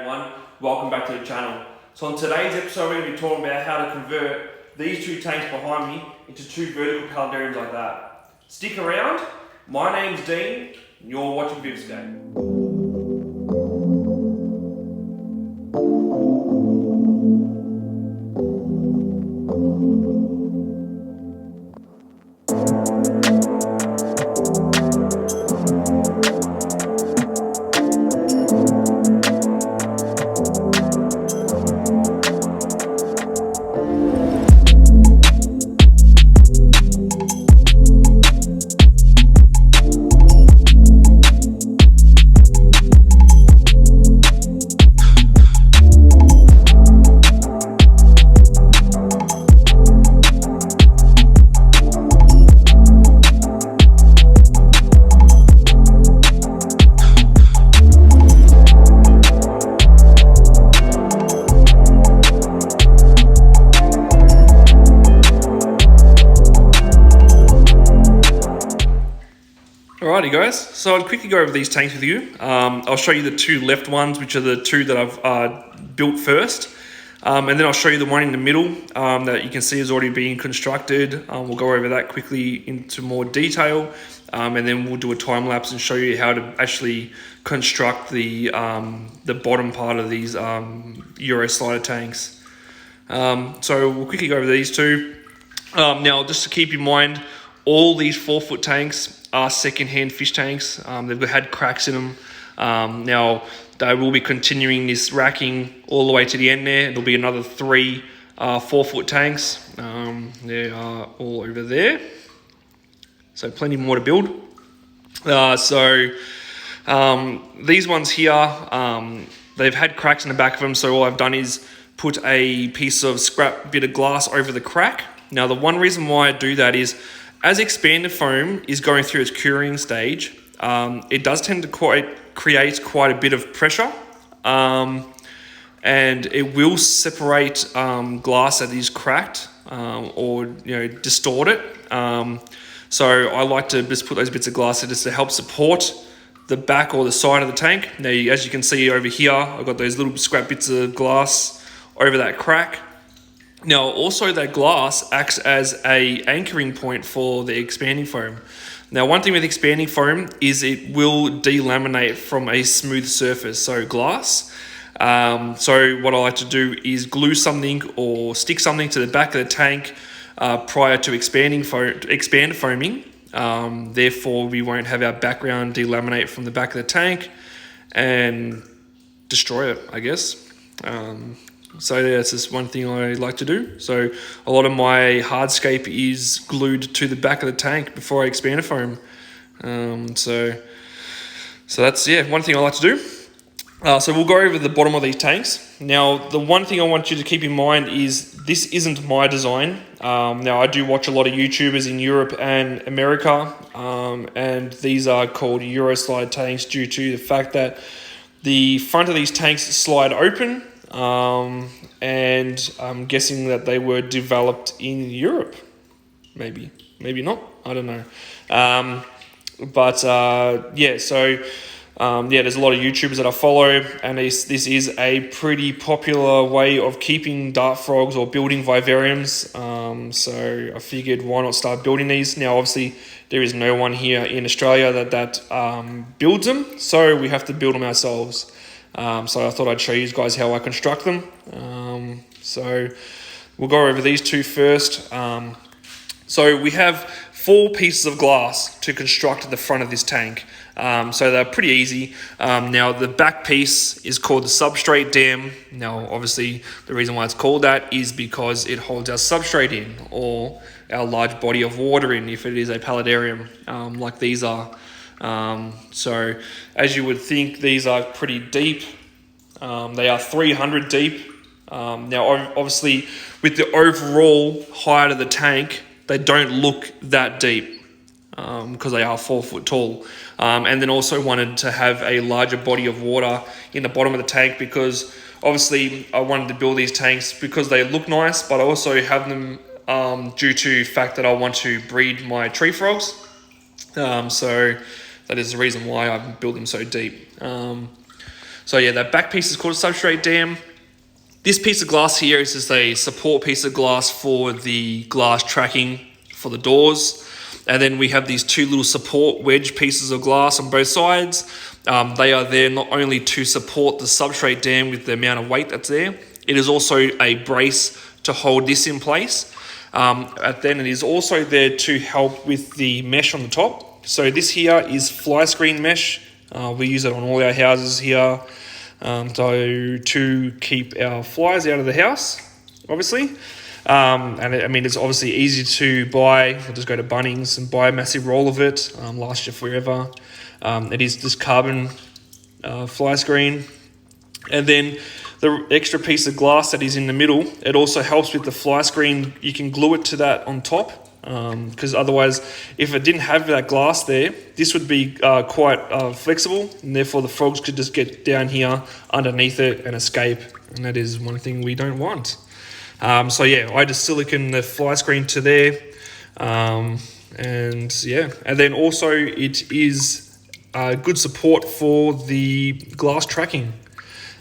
everyone, welcome back to the channel. So on today's episode we're going to be talking about how to convert these two tanks behind me into two vertical paludariums like that. Stick around, my name's Dean and you're watching Vivscape. Alrighty guys, so I'll quickly go over these tanks with you. I'll show you the two left ones, which are the two that I've built first. And then I'll show you the one in the middle that you can see is already being constructed. We'll go over that quickly into more detail. And then we'll do a time lapse and show you how to actually construct the bottom part of these Euro slider tanks. So we'll quickly go over these two. Now just to keep in mind, all these 4-foot tanks are second-hand fish tanks. They've had cracks in them. Now they will be continuing this racking all the way to the end there. There'll be another 3 4-foot tanks. They are all over there. So plenty more to build. These ones here, they've had cracks in the back of them. So all I've done is put a piece of scrap bit of glass over the crack. Now the one reason why I do that is as expanded foam is going through its curing stage, it does tend to create quite a bit of pressure, and it will separate glass that is cracked or distort it. So I like to just put those bits of glass in just to help support the back or the side of the tank. Now, as you can see over here, I've got those little scrap bits of glass over that crack. Now, also that glass acts as a anchoring point for the expanding foam. Now, one thing with expanding foam is it will delaminate from a smooth surface, so glass. So what I like to do is glue something or stick something to the back of the tank prior to expand foaming. Therefore, we won't have our background delaminate from the back of the tank and destroy it, I guess. So that's just one thing I like to do. So a lot of my hardscape is glued to the back of the tank before I expand a foam. So that's one thing I like to do. So we'll go over the bottom of these tanks. Now the one thing I want you to keep in mind is this isn't my design. Now I do watch a lot of YouTubers in Europe and America, and these are called Euro slide tanks due to the fact that the front of these tanks slide open. And I'm guessing that they were developed in Europe, maybe not, I don't know. There's a lot of YouTubers that I follow, and this is a pretty popular way of keeping dart frogs or building vivariums. So I figured, why not start building these? Now, obviously, there is no one here in Australia that builds them, so we have to build them ourselves. So I thought I'd show you guys how I construct them. So we'll go over these two first. So we have 4 pieces of glass to construct the front of this tank. So they're pretty easy. Now the back piece is called the substrate dam. Now obviously the reason why it's called that is because it holds our substrate in, or our large body of water in, if it is a paludarium, like these are. So as you would think, these are pretty deep. They are 300 deep. Now obviously with the overall height of the tank, they don't look that deep because they are 4 foot tall. And then also wanted to have a larger body of water in the bottom of the tank, because obviously I wanted to build these tanks because they look nice, but I also have them due to the fact that I want to breed my tree frogs. So that is the reason why I build them so deep. So yeah, that back piece is called a substrate dam. This piece of glass here is just a support piece of glass for the glass tracking for the doors. And then we have these two little support wedge pieces of glass on both sides. They are there not only to support the substrate dam with the amount of weight that's there, it is also a brace to hold this in place. And then it is also there to help with the mesh on the top. So this here is fly screen mesh. We use it on all our houses here. So to keep our flies out of the house, obviously. It's obviously easy to buy. I'll just go to Bunnings and buy a massive roll of it. Last year forever. It is this carbon fly screen. And then the extra piece of glass that is in the middle, it also helps with the fly screen. You can glue it to that on top. Because otherwise, if it didn't have that glass there, this would be quite flexible, and therefore the frogs could just get down here underneath it and escape, and that is one thing we don't want. So yeah, I just silicone the fly screen to there, and then also it is good support for the glass tracking.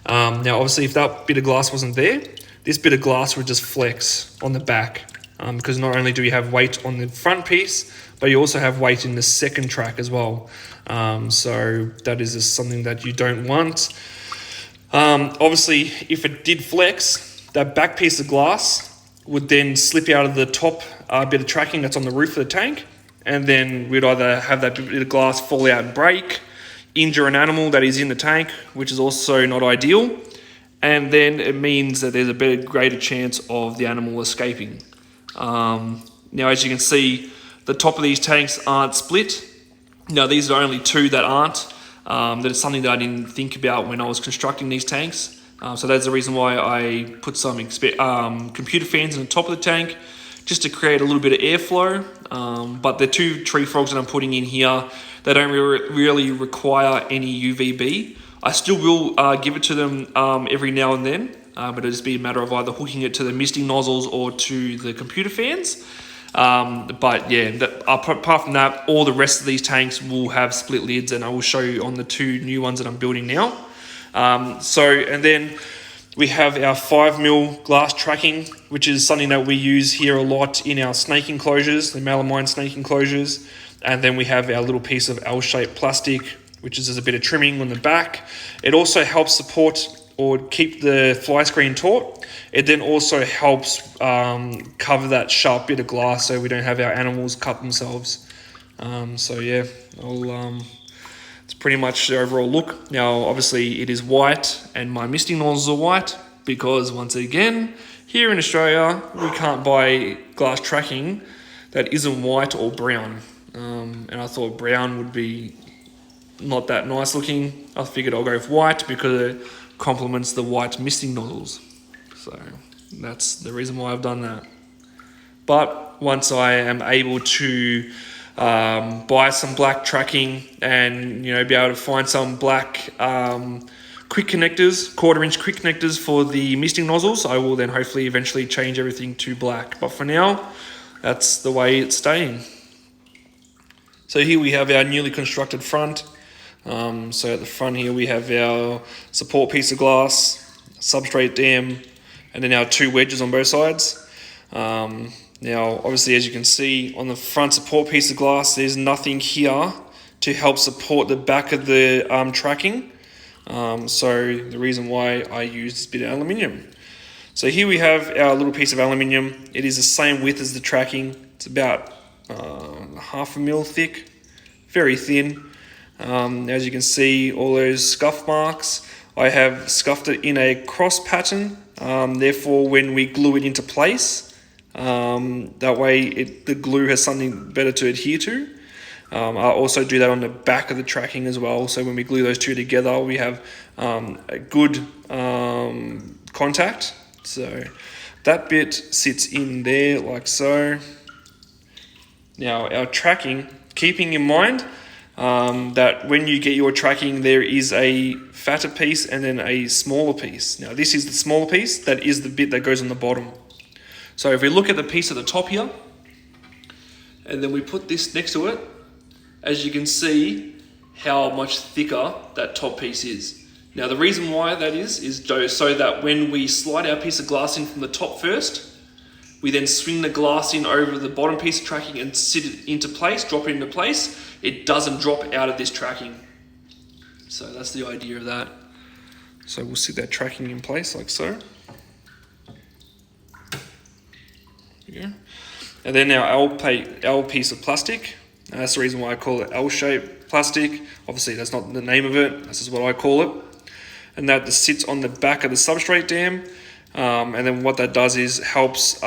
Now obviously if that bit of glass wasn't there, this bit of glass would just flex on the back. Because not only do you have weight on the front piece, but you also have weight in the second track as well. So that is just something that you don't want. Obviously, if it did flex, that back piece of glass would then slip out of the top bit of tracking that's on the roof of the tank, and then we'd either have that bit of glass fall out and break, injure an animal that is in the tank, which is also not ideal, and then it means that there's a greater chance of the animal escaping. Now, as you can see, the top of these tanks aren't split. Now, these are only two that aren't. That is something that I didn't think about when I was constructing these tanks. So that's the reason why I put some computer fans in the top of the tank, just to create a little bit of airflow. But the two tree frogs that I'm putting in here, they don't really require any UVB. I still will give it to them every now and then. But it'll just be a matter of either hooking it to the misting nozzles or to the computer fans. But yeah, apart from that, all the rest of these tanks will have split lids, and I will show you on the two new ones that I'm building now. And then we have our 5mm glass tracking, which is something that we use here a lot in our snake enclosures, the melamine snake enclosures. And then we have our little piece of L-shaped plastic, which is just a bit of trimming on the back. It also helps support or keep the fly screen taut. It then also helps cover that sharp bit of glass so we don't have our animals cut themselves. So yeah, it's pretty much the overall look. Now obviously it is white and my misting nozzles are white because once again, here in Australia, we can't buy glass tracking that isn't white or brown. And I thought brown would be not that nice looking. I figured I'll go with white because it complements the white misting nozzles. So that's the reason why I've done that. But once I am able to buy some black tracking and be able to find some black quick connectors, 1/4 inch quick connectors for the misting nozzles, I will then hopefully eventually change everything to black. But for now, that's the way it's staying. So here we have our newly constructed front. So at the front here we have our support piece of glass, substrate dam, and then our two wedges on both sides. Now obviously, as you can see on the front support piece of glass, there's nothing here to help support the back of the tracking. So the reason why I use this bit of aluminium. So here we have our little piece of aluminium. It is the same width as the tracking. It's about 1/2 mil thick, very thin. As you can see, all those scuff marks, I have scuffed it in a cross pattern. Therefore, when we glue it into place, that way the glue has something better to adhere to. I also do that on the back of the tracking as well. So when we glue those two together, we have a good contact. So that bit sits in there like so. Now our tracking, keeping in mind that when you get your tracking, there is a fatter piece and then a smaller piece. Now this is the smaller piece, that is the bit that goes on the bottom. So if we look at the piece at the top here, and then we put this next to it, as you can see how much thicker that top piece is. Now the reason why that is so that when we slide our piece of glass in from the top first, we then swing the glass in over the bottom piece of tracking and sit it into place, drop it into place. It doesn't drop out of this tracking. So that's the idea of that. So we'll sit that tracking in place like so. Yeah. And then our L piece of plastic. That's the reason why I call it L-shaped plastic. Obviously that's not the name of it, this is what I call it. And that just sits on the back of the substrate dam. And then what that does is helps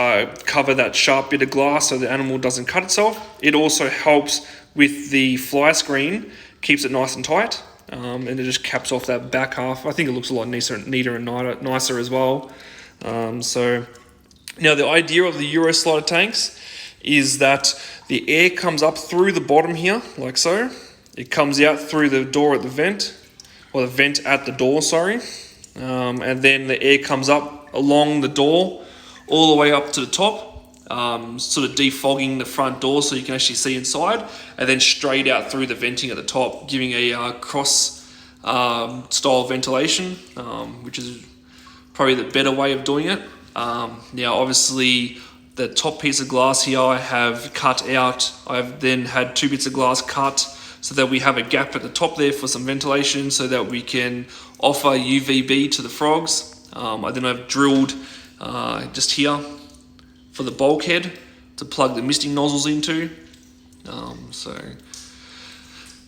cover that sharp bit of glass so the animal doesn't cut itself. It also helps with the fly screen, keeps it nice and tight, and it just caps off that back half. I think it looks a lot neater and nicer as well. So now the idea of the Euro slider tanks is that the air comes up through the bottom here, like so. It comes out through the door at the vent, or the vent at the door, sorry. And then the air comes up along the door all the way up to the top, sort of defogging the front door so you can actually see inside, and then straight out through the venting at the top, giving a cross style ventilation, which is probably the better way of doing it. Now obviously the top piece of glass here I have cut out. I've then had 2 bits of glass cut so that we have a gap at the top there for some ventilation so that we can offer UVB to the frogs. I've drilled just here for the bulkhead to plug the misting nozzles into. So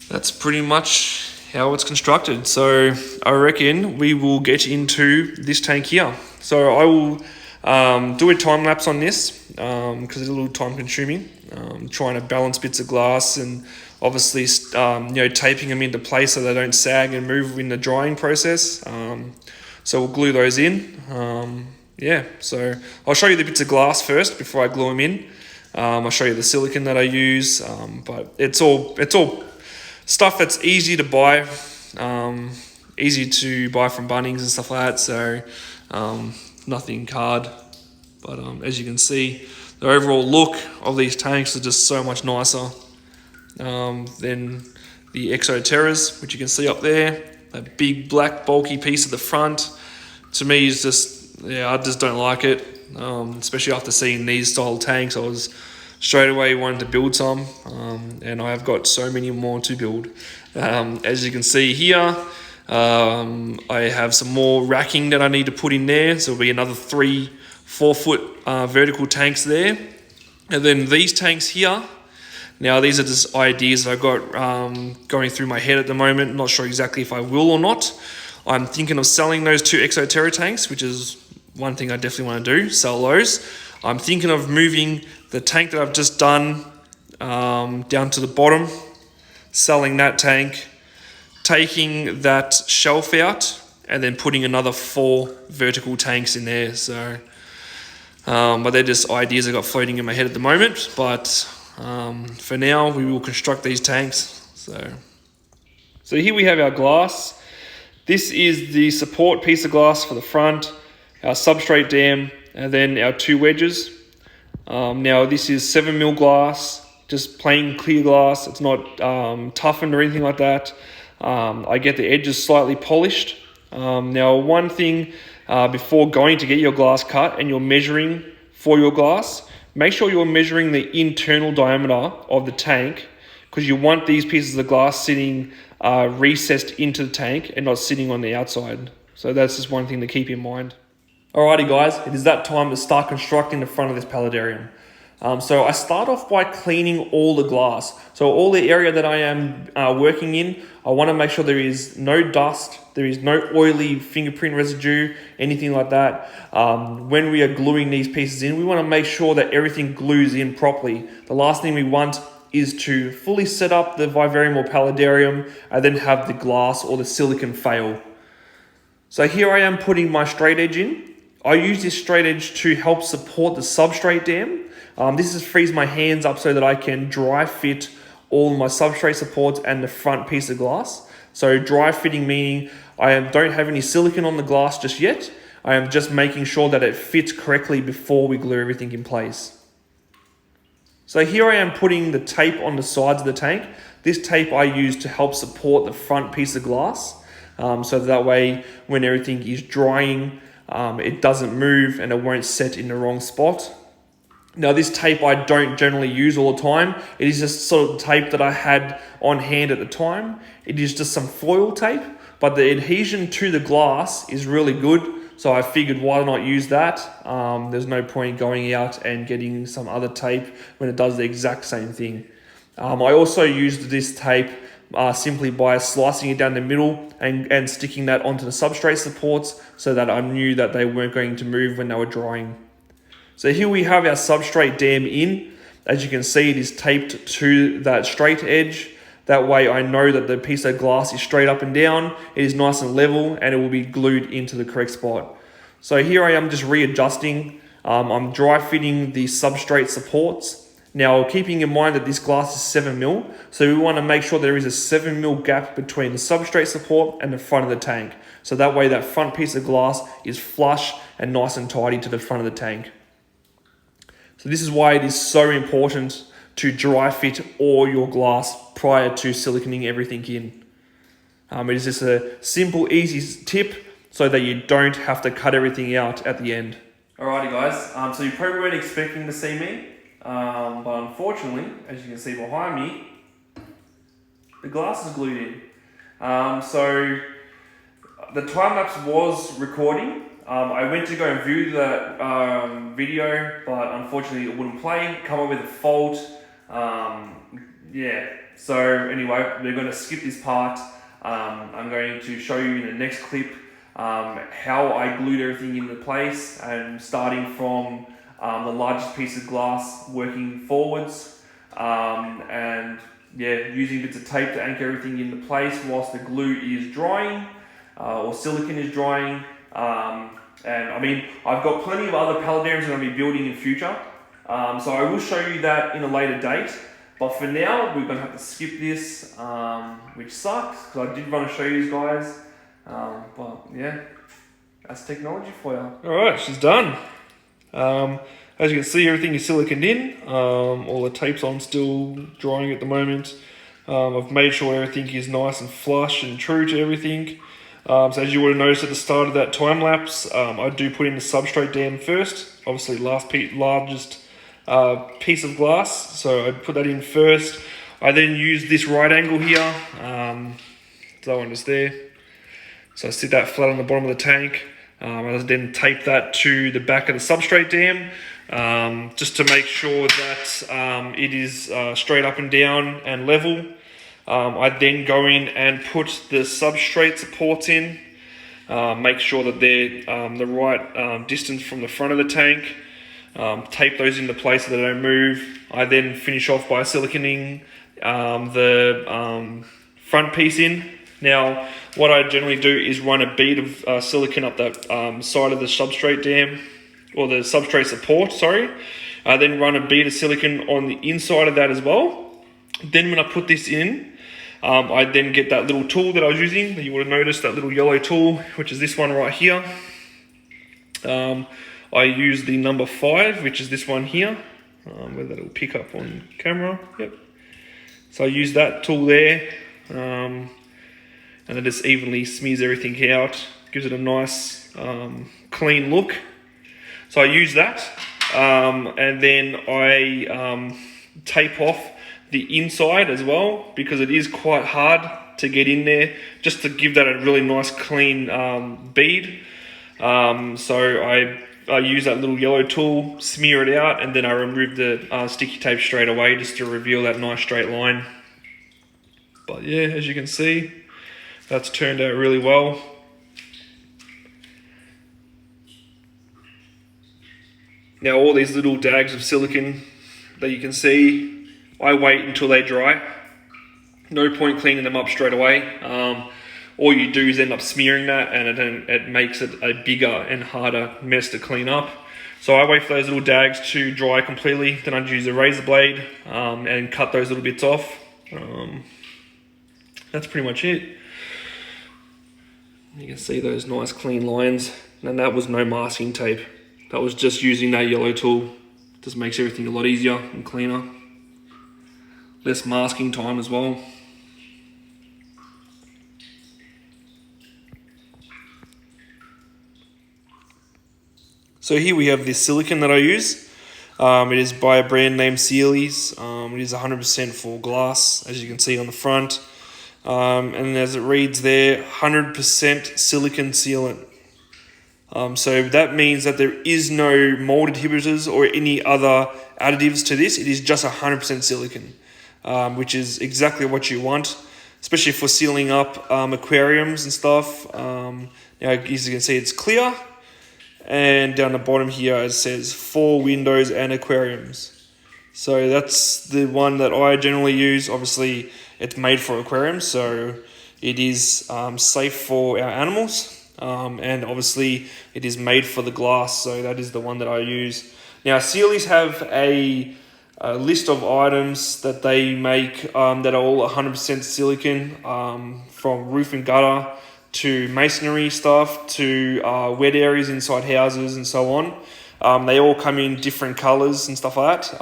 that's pretty much how it's constructed. So I reckon we will get into this tank here. So I will do a time lapse on this because it's a little time consuming. Trying to balance bits of glass and obviously taping them into place so they don't sag and move in the drying process. So we'll glue those in. So I'll show you the bits of glass first before I glue them in. I'll show you the silicone that I use, but it's all stuff that's easy to buy, from Bunnings and stuff like that. So nothing hard, but as you can see, the overall look of these tanks are just so much nicer than the Exoterras, which you can see up there. That big black bulky piece at the front, to me is just, I just don't like it. Especially after seeing these style tanks, I was straight away wanting to build some, and I have got so many more to build. As you can see here, I have some more racking that I need to put in there, so there'll be another 3-4 foot vertical tanks there. And then these tanks here, now these are just ideas that I've got going through my head at the moment. Not sure exactly if I will or not. I'm thinking of selling those 2 Exoterra tanks, which is one thing I definitely want to do, sell those. I'm thinking of moving the tank that I've just done down to the bottom, selling that tank, taking that shelf out, and then putting another 4 vertical tanks in there. So, but they're just ideas I got floating in my head at the moment. But for now, we will construct these tanks. So here we have our glass. This is the support piece of glass for the front, our substrate dam, and then our 2 wedges. Now this is 7mm glass, just plain clear glass. It's not toughened or anything like that. I get the edges slightly polished. Now one thing, before going to get your glass cut and you're measuring for your glass, make sure you're measuring the internal diameter of the tank, because you want these pieces of glass sitting recessed into the tank and not sitting on the outside. So that's just one thing to keep in mind. Alrighty guys, it is that time to start constructing the front of this paludarium. So I start off by cleaning all the glass. So all the area that I am working in, I want to make sure there is no dust, there is no oily fingerprint residue, anything like that. When we are gluing these pieces in, we want to make sure that everything glues in properly. The last thing we want is to fully set up the vivarium or paludarium and then have the glass or the silicone fail. So here I am putting my straight edge in. I use this straight edge to help support the substrate dam. This just frees my hands up so that I can dry fit all my substrate supports and the front piece of glass. So dry fitting meaning I don't have any silicone on the glass just yet. I am just making sure that it fits correctly before we glue everything in place. So here I am putting the tape on the sides of the tank. This tape I use to help support the front piece of glass. so that way when everything is drying, it doesn't move and it won't set in the wrong spot. Now this tape I don't generally use all the time. It is just sort of tape that I had on hand at the time. It is just some foil tape, but the adhesion to the glass is really good. So I figured, why not use that? There's no point going out and getting some other tape when it does the exact same thing. I also used this tape simply by slicing it down the middle and sticking that onto the substrate supports so that I knew that they weren't going to move when they were drying. So here we have our substrate dam in. As you can see, it is taped to that straight edge. That way I know that the piece of glass is straight up and down, it is nice and level, and it will be glued into the correct spot. So here I am just readjusting. I'm dry fitting the substrate supports. Now, keeping in mind that this glass is 7mm, so we want to make sure there is a 7mm gap between the substrate support and the front of the tank. So that way that front piece of glass is flush and nice and tidy to the front of the tank. So this is why it is so important to dry fit all your glass prior to siliconing everything in. It is just a simple, easy tip so that you don't have to cut everything out at the end. Alrighty guys, so you probably weren't expecting to see me, but unfortunately, as you can see behind me, the glass is glued in. So the time lapse was recording. I went to go and view that video, but unfortunately it wouldn't play, come up with a fault. Yeah, so anyway, we're going to skip this part. I'm going to show you in the next clip how I glued everything into place, and starting from the largest piece of glass working forwards, and yeah, using bits of tape to anchor everything into place whilst the glue is drying, or silicone is drying. And I mean, I've got plenty of other paludariums I'm going to be building in future, so I will show you that in a later date. But for now, we're going to have to skip this, which sucks, because I did want to show you guys. But yeah, that's technology for you. Alright, she's done. As you can see, everything is siliconed in. All the tape's on still drying at the moment. I've made sure everything is nice and flush and true to everything. So as you would have noticed at the start of that time lapse, I do put in the substrate dam first. Obviously, largest piece of glass, so I put that in first. I then use this right angle here, that one is there. So I sit that flat on the bottom of the tank. I then tape that to the back of the substrate dam, just to make sure that it is straight up and down and level. I then go in and put the substrate supports in, make sure that they're the right distance from the front of the tank. Tape those into place so they don't move. I then finish off by siliconing the front piece in. Now, what I generally do is run a bead of silicone up that side of the substrate dam, or the substrate support, sorry. I then run a bead of silicone on the inside of that as well. Then when I put this in, I then get that little tool that I was using, that you would have noticed, that little yellow tool, which is this one right here. I use the number 5, which is this one here, whether it'll pick up on camera. Yep. So I use that tool there, and then just evenly smears everything out, gives it a nice clean look. So I use that, and then I tape off the inside as well, because it is quite hard to get in there, just to give that a really nice clean bead. So I use that little yellow tool, smear it out, and then I remove the sticky tape straight away, just to reveal that nice straight line. But yeah, as you can see, that's turned out really well. Now all these little dags of silicone that you can see, I wait until they dry. No point cleaning them up straight away. All you do is end up smearing that, and it makes it a bigger and harder mess to clean up. So I wait for those little dags to dry completely, then I use a razor blade and cut those little bits off. That's pretty much it. You can see those nice clean lines, and that was no masking tape. That was just using that yellow tool. Just makes everything a lot easier and cleaner. Less masking time as well. So here we have this silicone that I use. It is by a brand named Sealy's. It is 100% full glass, as you can see on the front. And as it reads there, 100% silicon sealant. So that means that there is no mold inhibitors or any other additives to this. It is just 100% silicon, which is exactly what you want, especially for sealing up aquariums and stuff. Now, as you can see, it's clear. And down the bottom here, it says for windows and aquariums. So that's the one that I generally use. Obviously, it's made for aquariums, so it is safe for our animals. And obviously, it is made for the glass, so that is the one that I use. Now, Sealy's have a list of items that they make that are all 100% silicon, from roof and gutter to masonry stuff to wet areas inside houses and so on. They all come in different colors and stuff like that.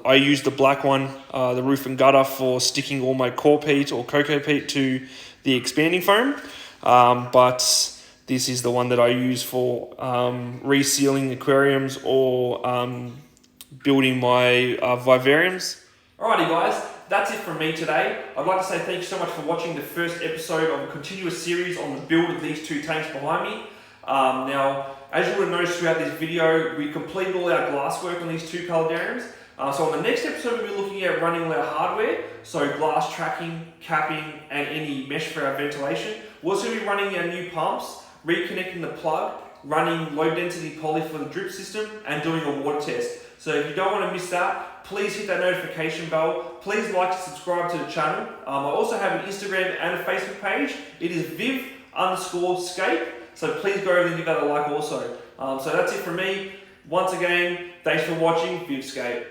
I use the black one, the roof and gutter, for sticking all my core peat or cocoa peat to the expanding foam. But this is the one that I use for resealing aquariums or building my vivariums. Alrighty guys, that's it from me today. I'd like to say thank you so much for watching the first episode of a continuous series on the build of these two tanks behind me. Now, as you would have noticed throughout this video, we completed all our glass work on these two paludariums. So on the next episode, we'll be looking at running all our hardware, so glass tracking, capping, and any mesh for our ventilation. We'll also be running our new pumps, reconnecting the plug, running low density poly for the drip system, and doing a water test. So if you don't want to miss that, please hit that notification bell. Please like and subscribe to the channel. I also have an Instagram and a Facebook page. It is viv_scape. So please go over and give that a like also. So that's it from me. Once again, thanks for watching Vivscape.